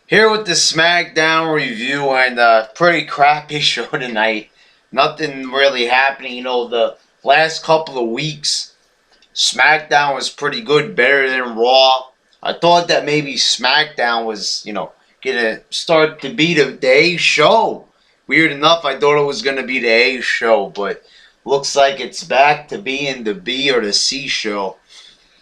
Here with the Smackdown review and a pretty crappy show tonight. Nothing really happening. The last couple of weeks, SmackDown was pretty good, better than Raw. I thought that maybe SmackDown was, gonna start to be the A show. Weird enough, I thought it was gonna be the A show, but looks like it's back to being the B or the C show.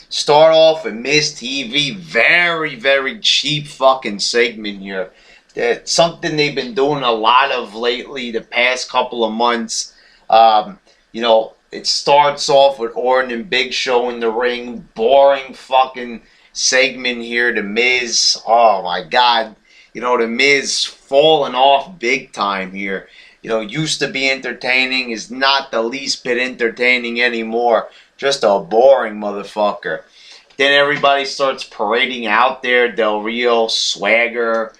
Start off with Miz TV. Very, very cheap fucking segment here. That's something they've been doing a lot of lately, the past couple of months. It starts off with Orton and Big Show in the ring. Boring fucking segment here. The Miz. Oh my God. The Miz falling off big time here. Used to be entertaining, is not the least bit entertaining anymore. Just a boring motherfucker. Then everybody starts parading out there. Del Rio, Swagger,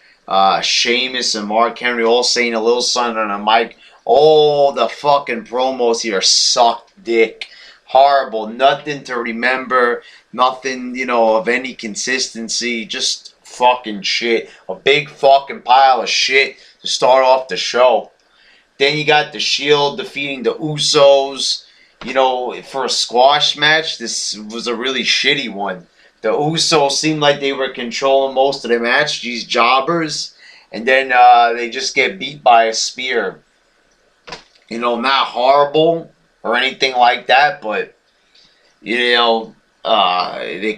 Sheamus, and Mark Henry all saying a little something on a mic. All the fucking promos here suck dick. Horrible. Nothing to remember. Nothing, of any consistency. Just fucking shit. A big fucking pile of shit to start off the show. Then you got the Shield defeating the Usos. For a squash match, this was a really shitty one. The Usos seemed like they were controlling most of the match, these jobbers. And then they just get beat by a spear. Not horrible or anything like that, but, they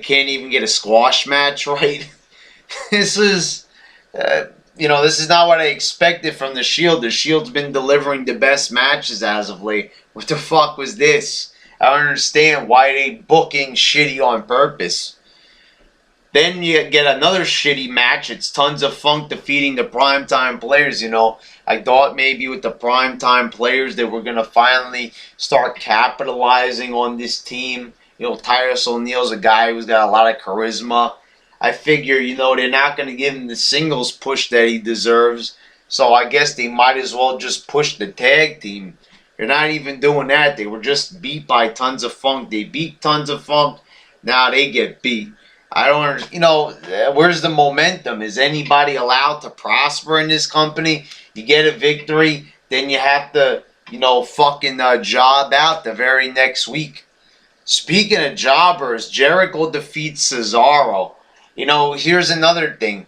can't even get a squash match right. This is... this is not what I expected from the Shield. The Shield's been delivering the best matches as of late. What the fuck was this? I don't understand why they booking shitty on purpose. Then you get another shitty match. It's Tons of Funk defeating the Primetime Players, I thought maybe with the Primetime Players they were going to finally start capitalizing on this team. Tyrus O'Neil's a guy who's got a lot of charisma. I figure, they're not going to give him the singles push that he deserves. So I guess they might as well just push the tag team. They're not even doing that. They were just beat by Tons of Funk. They beat Tons of Funk. Now they get beat. I don't understand. Where's the momentum? Is anybody allowed to prosper in this company? You get a victory, then you have to, fucking job out the very next week. Speaking of jobbers, Jericho defeats Cesaro. Here's another thing.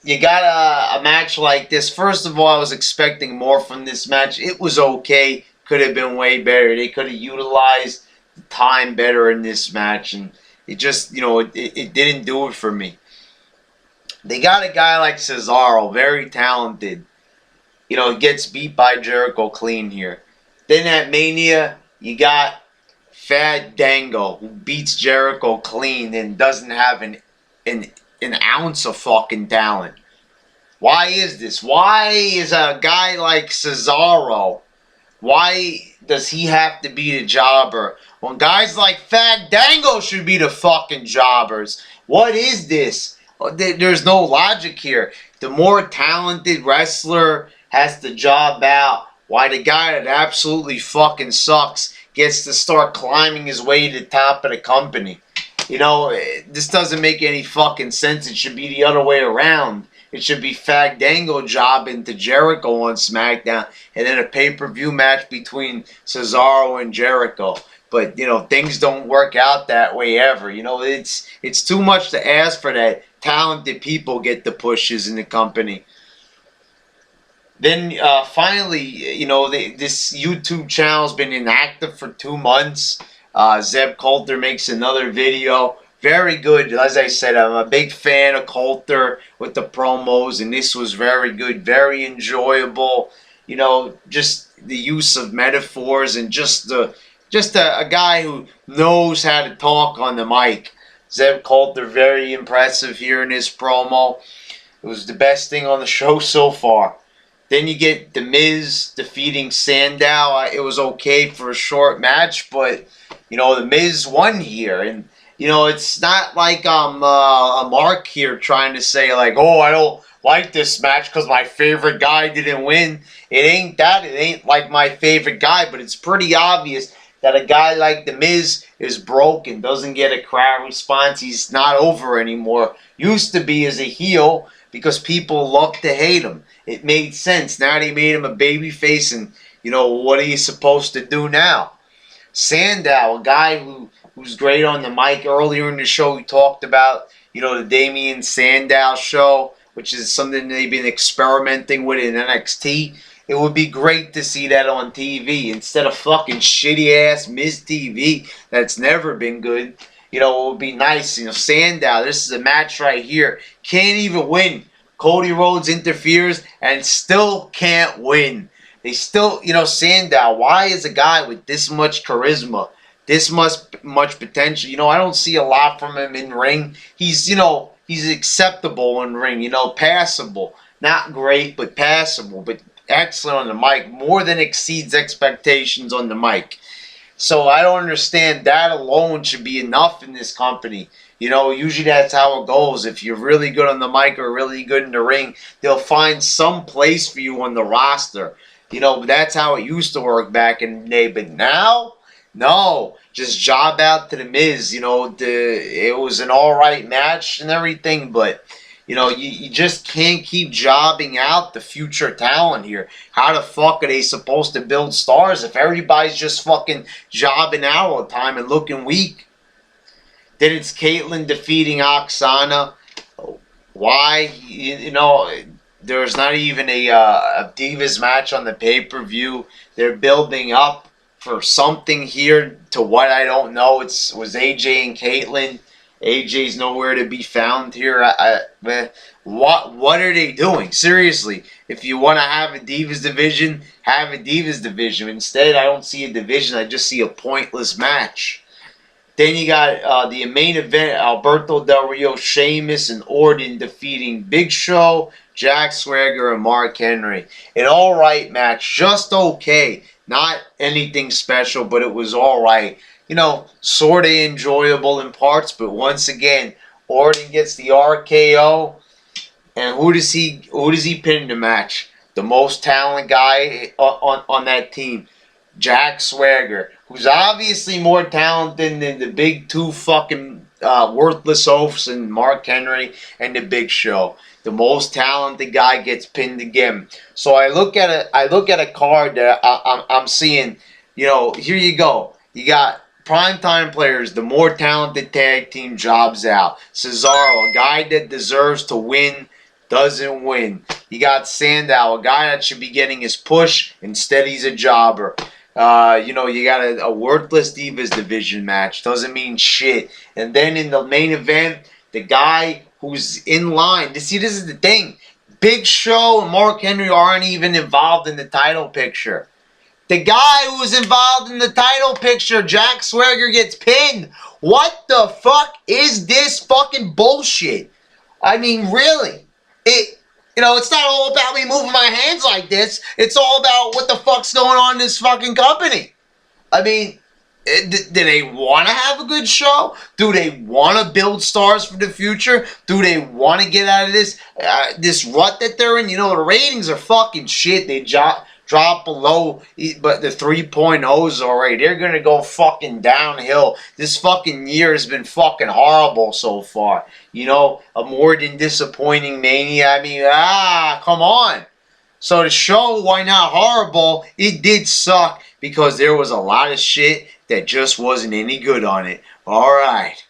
You got a match like this. First of all, I was expecting more from this match. It was okay. Could have been way better. They could have utilized the time better in this match. And it just, it didn't do it for me. They got a guy like Cesaro, very talented. Gets beat by Jericho clean here. Then at Mania, you got Fat Dango, who beats Jericho clean and doesn't have an ounce of fucking talent. Why is this? Why is a guy like Cesaro, why does he have to be the jobber when guys like Fat Dango should be the fucking jobbers? What is this? There's no logic here. The more talented wrestler has to job out, why the guy that absolutely fucking sucks gets to start climbing his way to the top of the company. This doesn't make any fucking sense. It should be the other way around. It should be Fat Dango jobbing to Jericho on SmackDown, and then a pay-per-view match between Cesaro and Jericho. But, things don't work out that way ever. It's too much to ask for that talented people get the pushes in the company. Then, finally, this YouTube channel's been inactive for 2 months. Zeb Coulter makes another video. Very good. As I said, I'm a big fan of Coulter with the promos, and this was very good, very enjoyable. Just the use of metaphors and just a guy who knows how to talk on the mic. Zeb Coulter, very impressive here in his promo. It was the best thing on the show so far. Then you get The Miz defeating Sandow. It was okay for a short match, but The Miz won here, and it's not like I'm a mark here trying to say like, oh, I don't like this match because my favorite guy didn't win. It ain't that. It ain't like my favorite guy, but it's pretty obvious that a guy like The Miz is broken, doesn't get a crowd response, he's not over anymore. Used to be as a heel because people love to hate him. It made sense. Now they made him a babyface, and what are you supposed to do now? Sandow, a guy who's great on the mic. Earlier in the show, we talked about the Damian Sandow show, which is something they've been experimenting with in NXT. It would be great to see that on TV instead of fucking shitty ass Miz TV that's never been good. It would be nice. Sandow, this is a match right here. Can't even win. Cody Rhodes interferes and still can't win. They still, Sandow, why is a guy with this much charisma, this much potential? I don't see a lot from him in ring. He's acceptable in ring, passable. Not great, but passable. But excellent on the mic. More than exceeds expectations on the mic. So I don't understand. That alone should be enough in this company. Usually that's how it goes. If you're really good on the mic or really good in the ring, they'll find some place for you on the roster. That's how it used to work back in the day. But now, no. Just job out to The Miz. It was an alright match and everything, but you just can't keep jobbing out the future talent here. How the fuck are they supposed to build stars if everybody's just fucking jobbing out all the time and looking weak? Then it's Caitlyn defeating Oksana. Why? There's not even a Divas match on the pay-per-view. They're building up for something here to what I don't know. Was AJ and Caitlyn. AJ's nowhere to be found here. What are they doing? Seriously, if you want to have a Divas division, have a Divas division. Instead, I don't see a division. I just see a pointless match. Then you got the main event, Alberto Del Rio, Sheamus, and Orton defeating Big Show, Jack Swagger, and Mark Henry. An alright match, just okay. Not anything special, but it was alright. Sort of enjoyable in parts, but once again, Orton gets the RKO, and who does he pin in the match? The most talented guy on that team, Jack Swagger, who's obviously more talented than the big two fucking worthless oafs and Mark Henry and the Big Show. The most talented guy gets pinned again. So I look at a card that I'm seeing. Here you go. You got primetime players, the more talented tag team jobs out. Cesaro, a guy that deserves to win, doesn't win. You got Sandow, a guy that should be getting his push, instead he's a jobber. You got a worthless Divas division match. Doesn't mean shit. And then in the main event, the guy who's in line. See, this is the thing. Big Show and Mark Henry aren't even involved in the title picture. The guy who was involved in the title picture, Jack Swagger, gets pinned. What the fuck is this fucking bullshit? I mean, really? It's not all about me moving my hands like this. It's all about what the fuck's going on in this fucking company. I mean, do they want to have a good show? Do they want to build stars for the future? Do they want to get out of this rut that they're in? The ratings are fucking shit. They drop below, but the 3.0s already. They're going to go fucking downhill. This fucking year has been fucking horrible so far. A more than disappointing Mania. I mean, come on. So the show, why not horrible? It did suck because there was a lot of shit that just wasn't any good on it. Alright.